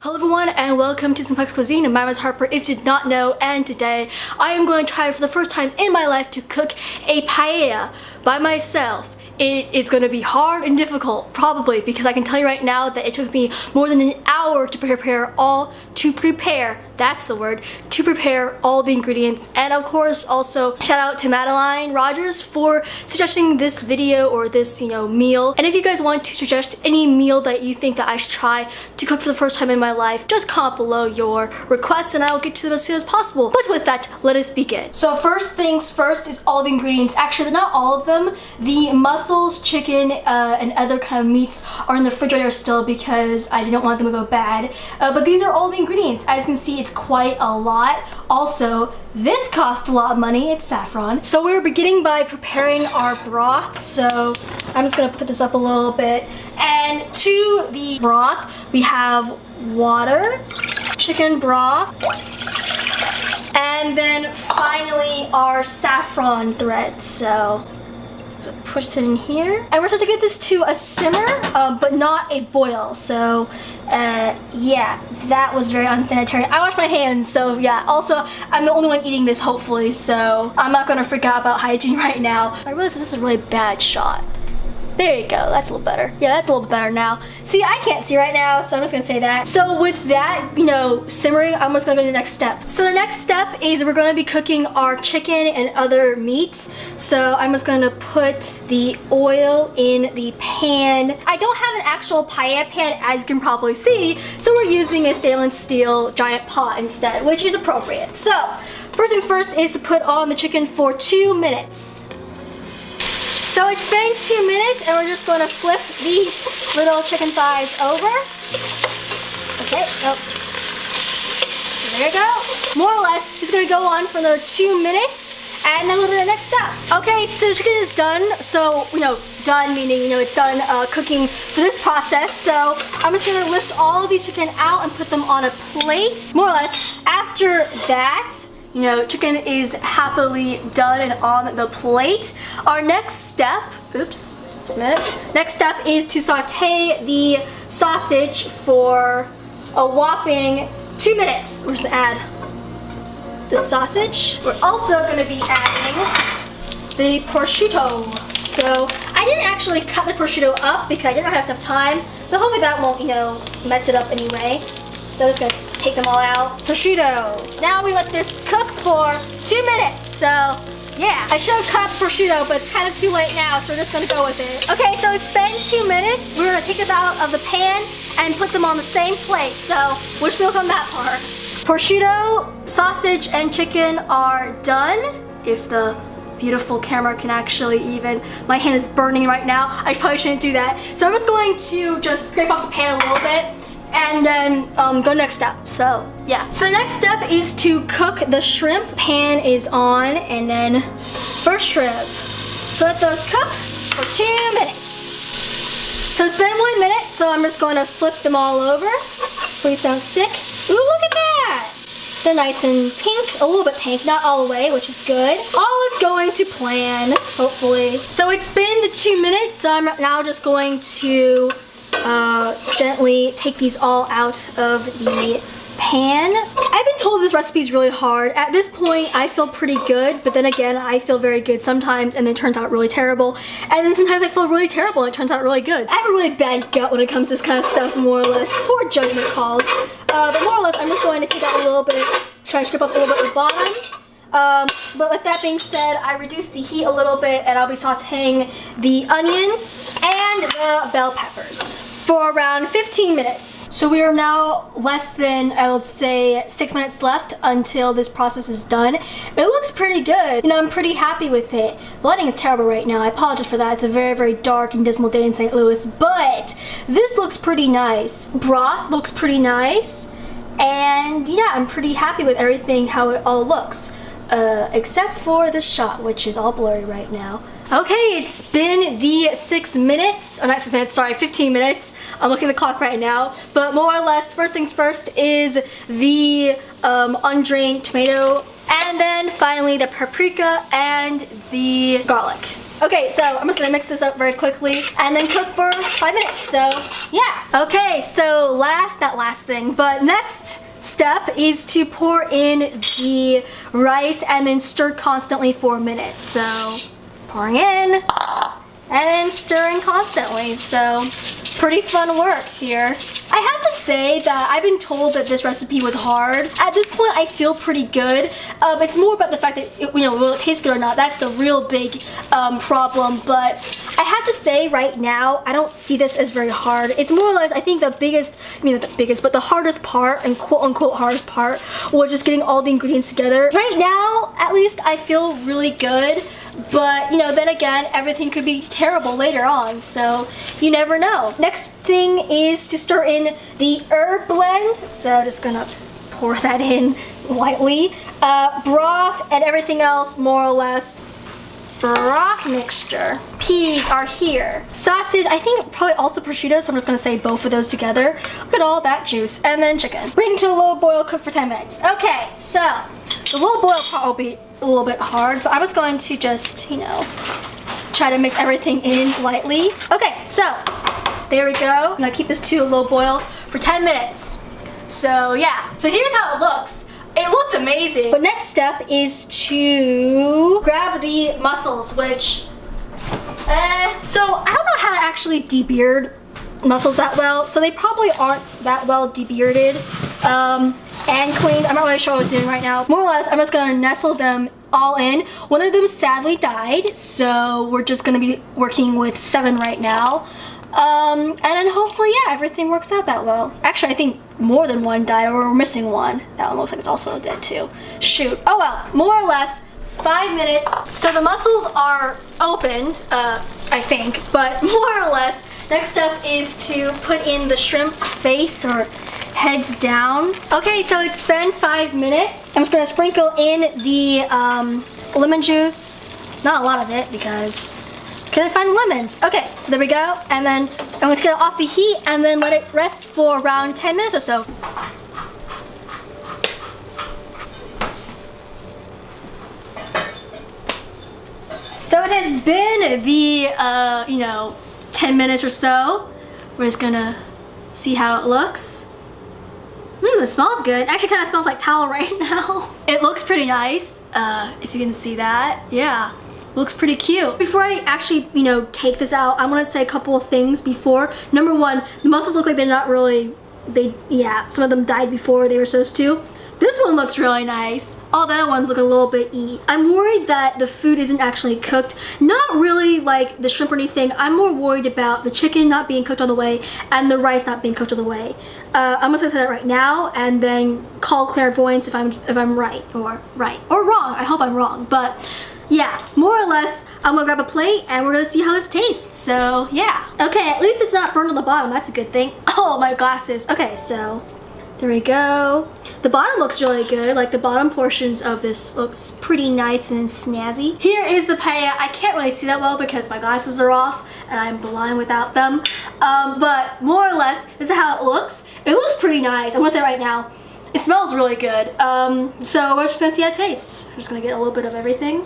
Hello everyone and welcome to Simplex Cuisine. My name is Harper if you did not know, and today I am going to try for the first time in my life to cook a paella by myself. It's going to be hard and difficult, probably, because I can tell you right now that it took me more than an hour to prepare all the ingredients. And of course, also shout out to Madeline Rogers for suggesting this video or this, meal. And if you guys want to suggest any meal that you think that I should try to cook for the first time in my life, just comment below your requests and I will get to them as soon as possible. But with that, let us begin. So first things first is all the ingredients. Actually, not all of them. The mussels, chicken, and other kind of meats are in the refrigerator still because I didn't want them to go bad. But these are all the ingredients. As you can see, it's quite a lot. Also, this cost a lot of money. It's saffron. So we're beginning by preparing our broth. So I'm just gonna put this up a little bit. And to the broth, we have water, chicken broth, and then finally our saffron thread. So push it in here. And we're supposed to get this to a simmer, but not a boil. So yeah, that was very unsanitary. I washed my hands, so yeah. Also, I'm the only one eating this, hopefully, so I'm not gonna freak out about hygiene right now. I realize this is a really bad shot. There you go, that's a little better. Yeah, that's a little bit better now. See, I can't see right now, so I'm just gonna say that. So with that, simmering, I'm just gonna go to the next step. So the next step is we're gonna be cooking our chicken and other meats. So I'm just gonna put the oil in the pan. I don't have an actual paella pan, as you can probably see, so we're using a stainless steel giant pot instead, which is appropriate. So, first things first is to put on the chicken for 2 minutes. So it's been 2 minutes and we're just going to flip these little chicken thighs over. Okay, oh. So there you go. More or less, it's going to go on for another 2 minutes and then we'll do the next step. Okay, so the chicken is done. So, done meaning, it's done cooking for this process. So I'm just going to lift all of these chicken out and put them on a plate. More or less, after that, chicken is happily done and on the plate. Our next step, next step is to saute the sausage for a whopping 2 minutes. We're just gonna add the sausage. We're also gonna be adding the prosciutto. So I didn't actually cut the prosciutto up because I didn't have enough time. So hopefully that won't, mess it up anyway. So I'm just gonna take them all out. Prosciutto. Now we let this cook for 2 minutes. So yeah, I should have cut prosciutto, but it's kind of too late now, so we're just gonna go with it. Okay, so it's been 2 minutes. We're gonna take them out of the pan and put them on the same plate. So wish me luck on that part. Prosciutto, sausage, and chicken are done. If the beautiful camera can actually even, my hand is burning right now. I probably shouldn't do that. So I'm just going to just scrape off the pan a little bit and then go next step. So yeah. So the next step is to cook the shrimp. Pan is on, and then first shrimp. So let those cook for 2 minutes. So it's been 1 minute, so I'm just going to flip them all over. Please don't stick. Ooh, look at that! They're nice and pink, a little bit pink, not all the way, which is good. All is going to plan, hopefully. So it's been the 2 minutes, so I'm now just going to gently take these all out of the pan. I've been told this recipe is really hard. At this point, I feel pretty good, but then again, I feel very good sometimes and then it turns out really terrible. And then sometimes I feel really terrible and it turns out really good. I have a really bad gut when it comes to this kind of stuff, more or less. Poor judgment calls. But more or less, I'm just going to take out a little bit, try to scrape off a little bit at the bottom. But with that being said, I reduced the heat a little bit and I'll be sauteing the onions and the bell peppers for around 15 minutes. So we are now less than, I would say, 6 minutes left until this process is done. It looks pretty good. I'm pretty happy with it. The lighting is terrible right now. I apologize for that. It's a very, very dark and dismal day in St. Louis, but this looks pretty nice. Broth looks pretty nice. And yeah, I'm pretty happy with everything, how it all looks. Except for the shot, which is all blurry right now. Okay, it's been the 6 minutes, or not 6 minutes, sorry, 15 minutes. I'm looking at the clock right now, but more or less, first things first is the undrained tomato, and then finally the paprika and the garlic. Okay, so I'm just gonna mix this up very quickly and then cook for 5 minutes. So yeah. Okay, so not last thing, but next step is to pour in the rice and then stir constantly for a minute. So pouring in and then stirring constantly. So pretty fun work here. I have to say that I've been told that this recipe was hard. At this point, I feel pretty good. It's more about the fact that, will it taste good or not? That's the real big problem. But I have to say right now, I don't see this as very hard. It's more or less, I think not the biggest, but the hardest part, and quote unquote hardest part, was just getting all the ingredients together. Right now, at least I feel really good. But, then again, everything could be terrible later on, so you never know. Next thing is to stir in the herb blend. So just gonna pour that in lightly. Broth and everything else, more or less. Broth mixture. Peas are here. Sausage, I think probably also prosciutto, so I'm just gonna say both of those together. Look at all that juice. And then chicken. Bring to a low boil, cook for 10 minutes. Okay, so the low boil part will be a little bit hard, but I was going to just, try to mix everything in lightly. Okay, so there we go. I'm gonna keep this to a low boil for 10 minutes. So yeah, so here's how it looks. It looks amazing. But next step is to grab the mussels, which, so I don't know how to actually debeard mussels that well, so they probably aren't that well debearded and cleaned. I'm not really sure what I was doing right now. More or less, I'm just gonna nestle them all in. One of them sadly died, so we're just gonna be working with 7 right now. And then hopefully, yeah, everything works out that well. Actually, I think more than one died, or we're missing one. That one looks like it's also dead too. Shoot. Oh well, more or less 5 minutes. So the mussels are opened, I think, but more or less, next step is to put in the shrimp face or heads down. Okay, so it's been 5 minutes. I'm just gonna sprinkle in the lemon juice. It's not a lot of it because can I find lemons? Okay, so there we go. And then I'm going to get it off the heat and then let it rest for around 10 minutes or so. So it has been the, 10 minutes or so. We're just gonna see how it looks. It smells good. Actually kind of smells like towel right now. It looks pretty nice, if you can see that. Yeah. Looks pretty cute. Before I actually, take this out, I want to say a couple of things before. Number one, the mussels look like they're not really, some of them died before they were supposed to. This one looks really nice. All the other ones look a little bit I'm worried that the food isn't actually cooked. Not really like the shrimp or anything. I'm more worried about the chicken not being cooked all the way and the rice not being cooked all the way. I'm just gonna say that right now and then call clairvoyance if I'm right or wrong. I hope I'm wrong, but yeah, more or less, I'm gonna grab a plate and we're gonna see how this tastes. So yeah. Okay, at least it's not burned on the bottom. That's a good thing. Oh, my glasses. Okay, so there we go. The bottom looks really good. Like the bottom portions of this looks pretty nice and snazzy. Here is the paella. I can't really see that well because my glasses are off and I'm blind without them. But more or less, this is how it looks. It looks pretty nice. I'm gonna say right now, it smells really good. So we're just gonna see how it tastes. I'm just gonna get a little bit of everything.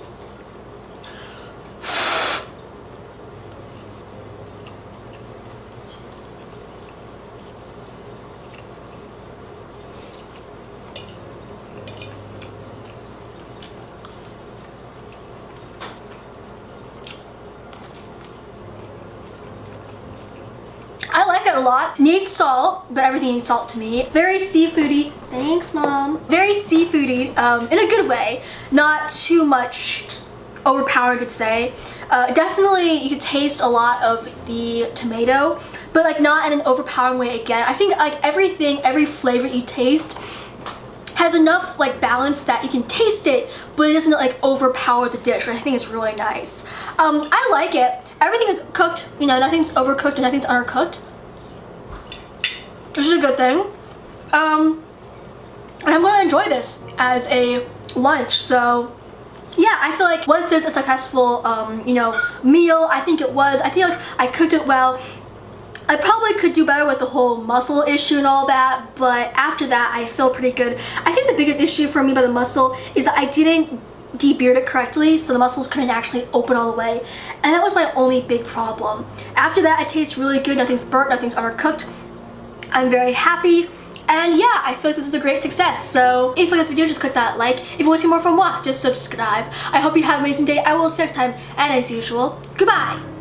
I like it a lot. Needs salt, but everything needs salt to me. Very seafoody. Thanks, Mom. Very seafoody, in a good way. Not too much overpowering, I could say. Definitely, you could taste a lot of the tomato, but like not in an overpowering way again. I think like every flavor you taste has enough like balance that you can taste it, but it doesn't like overpower the dish, which I think is really nice. I like it. Everything is cooked, nothing's overcooked and nothing's undercooked. Which is a good thing. And I'm gonna enjoy this as a lunch, so yeah, I feel like, was this a successful, meal? I think it was. I think like I cooked it well. I probably could do better with the whole mussel issue and all that, but after that I feel pretty good. I think the biggest issue for me by the mussel is that I didn't de-beard it correctly, so the muscles couldn't actually open all the way. And that was my only big problem. After that, it tastes really good. Nothing's burnt, nothing's undercooked. I'm very happy. And yeah, I feel like this is a great success. So if you like this video, just click that like. If you want to see more from moi, just subscribe. I hope you have an amazing day. I will see you next time. And as usual, goodbye.